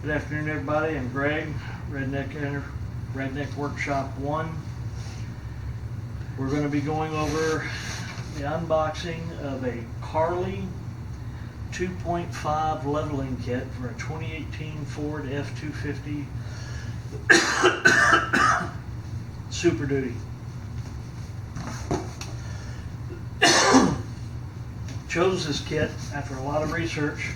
Good afternoon, everybody. I'm Greg, Redneck Workshop 1. We're going to be going over the unboxing of a Carli 2.5 leveling kit for a 2018 Ford F250 Superduty. Chose this kit after a lot of research.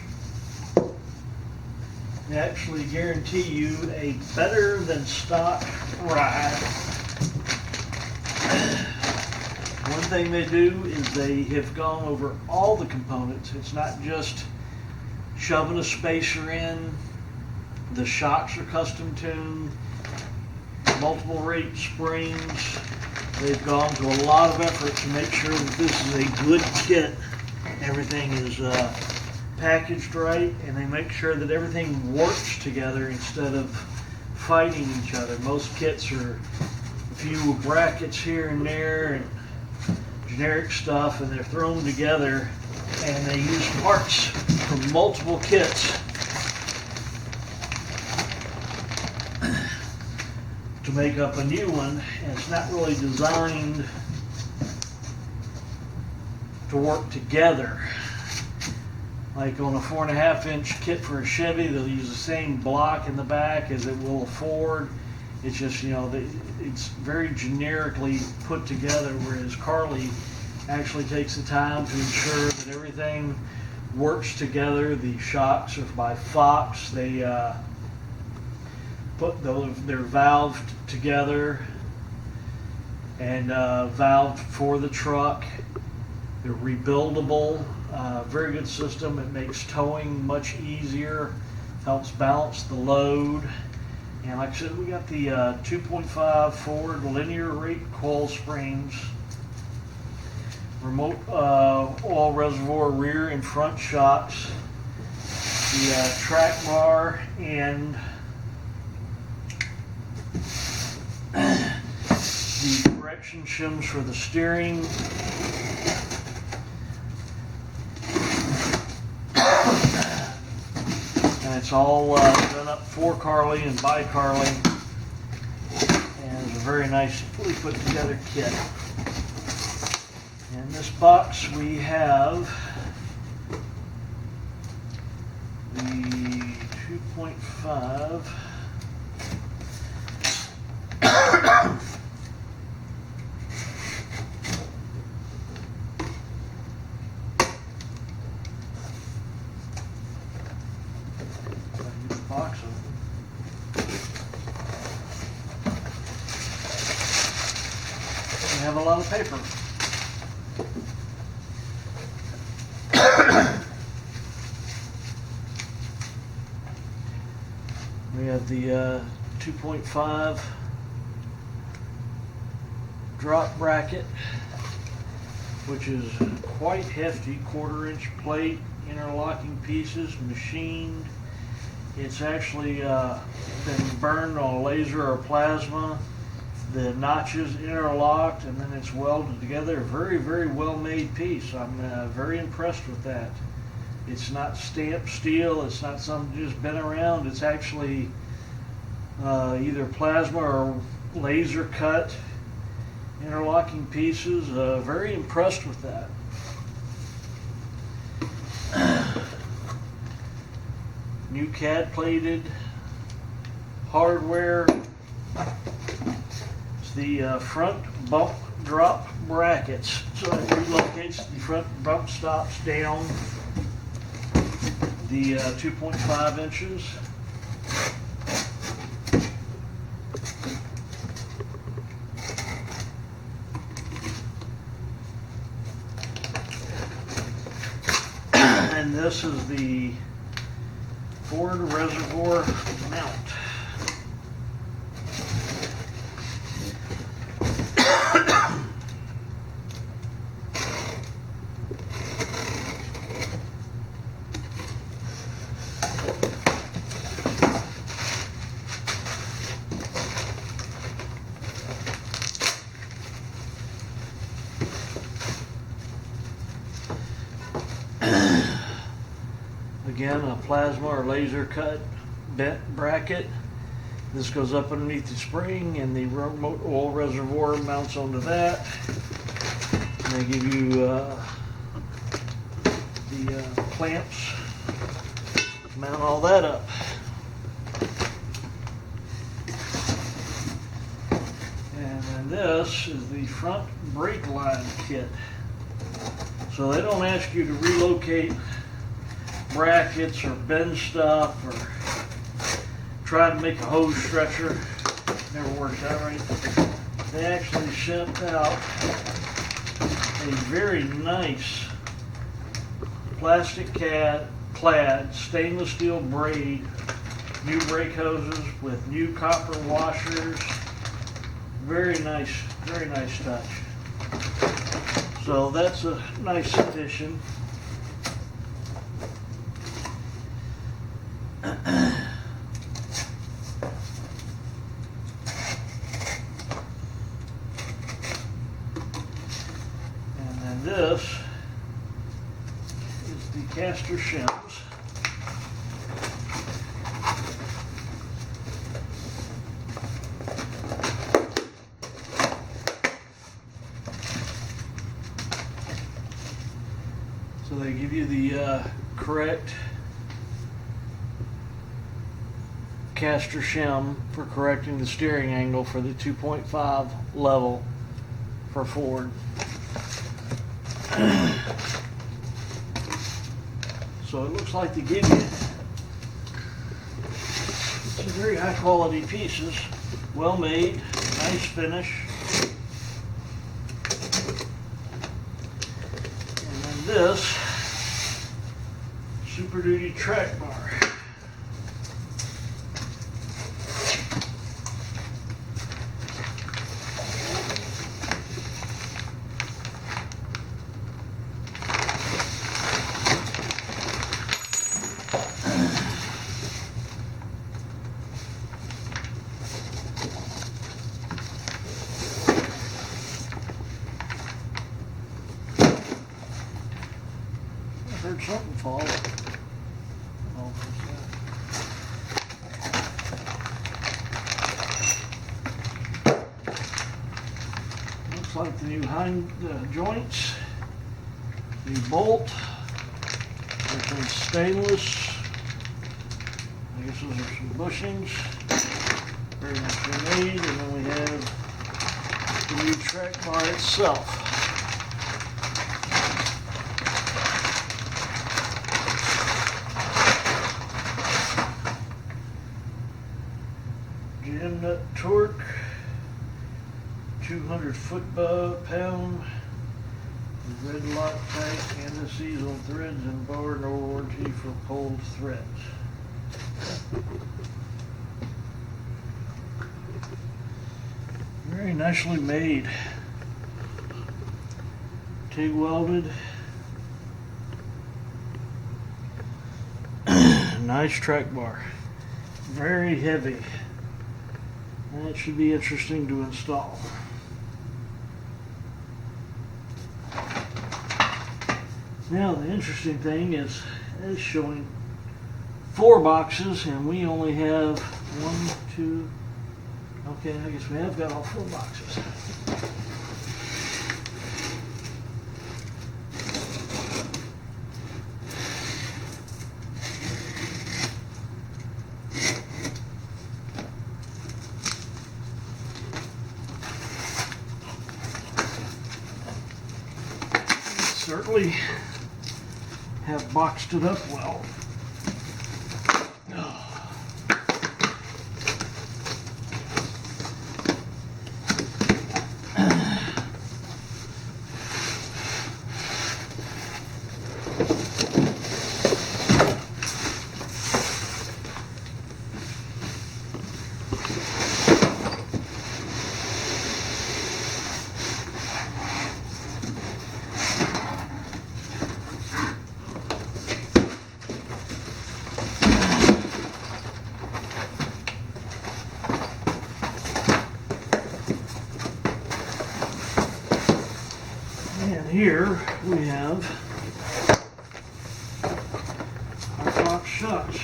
They actually guarantee you a better than stock ride. One thing they do is they have gone over all the components. It's not just shoving a spacer in. The shocks are custom tuned, multiple rate springs. They've gone to a lot of effort to make sure that this is a good kit. Everything is packaged right, and they make sure that everything works together instead of fighting each other. Most kits are a few brackets here and there and generic stuff, and they're thrown together, and they use parts from multiple kits to make up a new one, and it's not really designed to work together. Like on a 4.5 inch kit for a Chevy, they'll use the same block in the back as it will a Ford. It's just, it's very generically put together, whereas Carli actually takes the time to ensure that everything works together. The shocks are by Fox. They they're valved together and valved for the truck. They're rebuildable. Very good system. It makes towing much easier, helps balance the load. And like I said, we got the 2.5 Ford linear rate coil springs, remote oil reservoir rear and front shocks, the track bar, and the correction shims for the steering. It's all done up for Carli and by Carli, and it's a very nicely put together kit. In this box we have the 2.5 box open. We have a lot of paper. We have the 2.5 drop bracket, which is quite hefty, 1/4 inch plate, interlocking pieces, machined. It's actually been burned on a laser or plasma. The notches interlocked, and then it's welded together. Very, very well made piece. I'm very impressed with that. It's not stamped steel. It's not something just been around. It's actually either plasma or laser cut interlocking pieces. Very impressed with that. New CAD plated hardware. It's the front bump drop brackets. So it relocates the front bump stops down the 2.5 inches. And this is the Ford Reservoir mount. Again, a plasma or laser cut bent bracket. This goes up underneath the spring, and the remote oil reservoir mounts onto that. And they give you the clamps to mount all that up. And then this is the front brake line kit. So they don't ask you to relocate brackets or bend stuff or try to make a hose stretcher. Never works out right. They actually sent out a very nice plastic clad stainless steel braid, new brake hoses with new copper washers. Very nice touch. So that's a nice addition. This is the caster shims. So they give you the correct caster shim for correcting the steering angle for the 2.5 level for Ford. So it looks like they give you some very high quality pieces, well made, nice finish. And then this Superduty track bar. Heard something fall. Oh, what's that? Looks like the new hind joints, the bolt, everything's stainless. I guess those are some bushings. Very nicely made. And then we have the new track bar itself. Jam nut torque, 200 foot-pound, red lock tank, anti-seize on threads and bar, no warranty for pulled threads. Very nicely made, TIG welded. Nice track bar, very heavy. That should be interesting to install. Now the interesting thing is it's showing 4 boxes and we only have 1, 2, okay, I guess we have got all 4 boxes. Certainly have boxed it up well. Here we have our top shocks.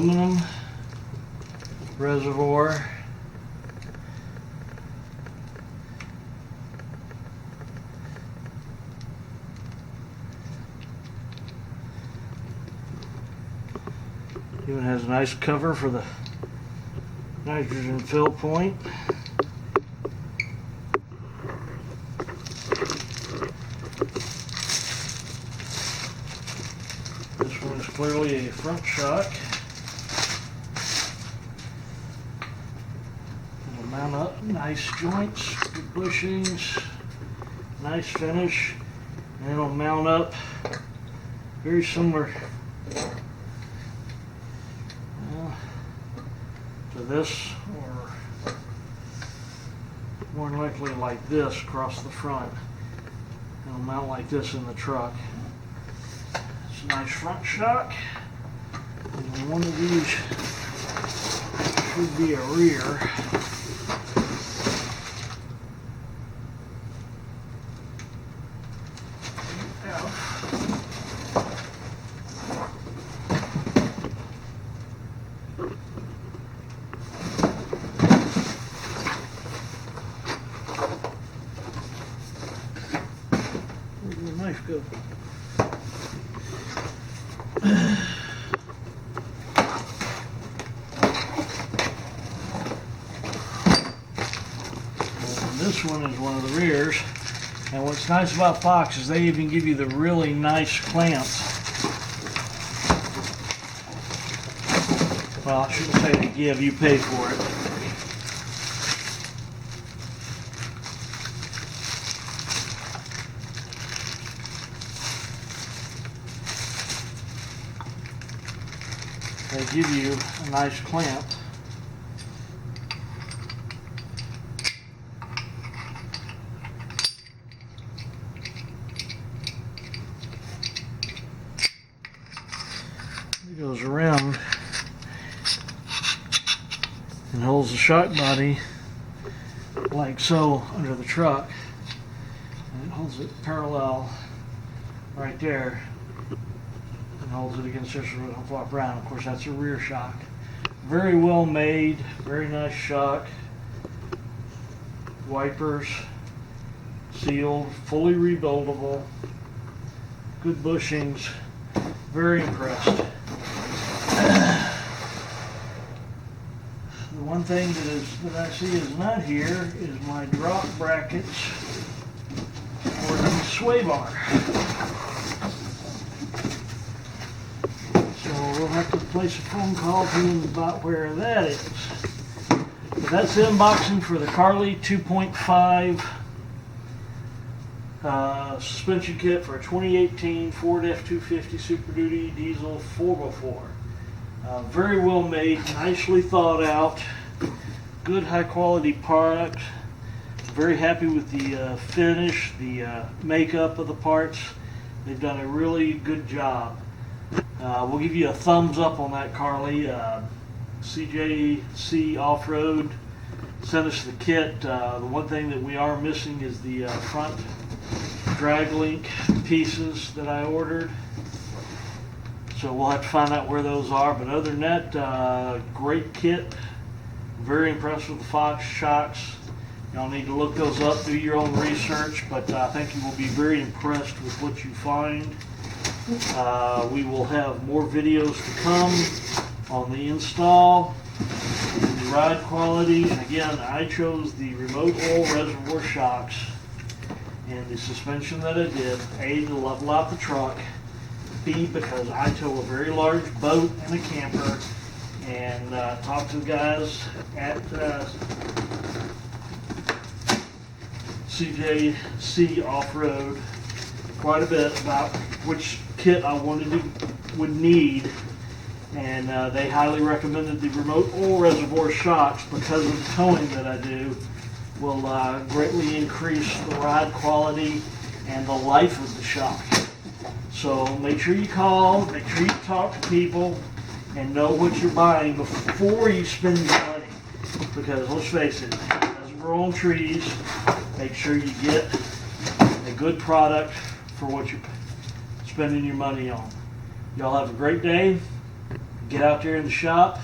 aluminum reservoir. Even has a nice cover for the nitrogen fill point. This one is clearly a front shock. It'll mount up, nice joints, good bushings, nice finish, and it'll mount up very similar to this, or more likely like this across the front. It'll mount like this in the truck. It's a nice front shock, and one of these should be a rear. Where'd the knife go? This one is one of the rears, and what's nice about Fox is they even give you the really nice clamps. Well, I shouldn't say they give, you pay for it. They give you a nice clamp. It goes around and holds the shock body like so under the truck, and it holds it parallel right there and holds it against this flop around. Of course, that's a rear shock. Very well made, very nice shock. Wipers sealed, fully rebuildable, good bushings. Very impressed. The one thing that I see is not here is my drop brackets for the sway bar. So we'll have to place a phone call to them about where that is. But that's the unboxing for the Carli 2.5 suspension kit for a 2018 Ford F250 Superduty diesel 4x4. Very well made, nicely thought out, good high quality product. Very happy with the finish, the makeup of the parts. They've done a really good job. We'll give you a thumbs up on that, Carli. CJC Off-Road sent us the kit. The one thing that we are missing is the front drag link pieces that I ordered. So we'll have to find out where those are. But other than that, great kit. Very impressed with the Fox shocks. Y'all need to look those up, do your own research, but I think you will be very impressed with what you find. We will have more videos to come on the install, the ride quality, and again, I chose the remote oil reservoir shocks and the suspension that I did, A, to level out the truck, B, because I tow a very large boat and a camper, and talked to the guys at CJC Off-Road quite a bit about which kit I would need, and they highly recommended the remote oil reservoir shocks because of the towing that I do will greatly increase the ride quality and the life of the shock. So make sure you call, make sure you talk to people, and know what you're buying before you spend your money. Because let's face it, it doesn't grow on trees. Make sure you get a good product for what you're spending your money on. Y'all have a great day. Get out there in the shop,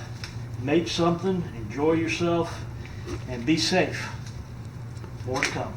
make something, enjoy yourself, and be safe. More to come.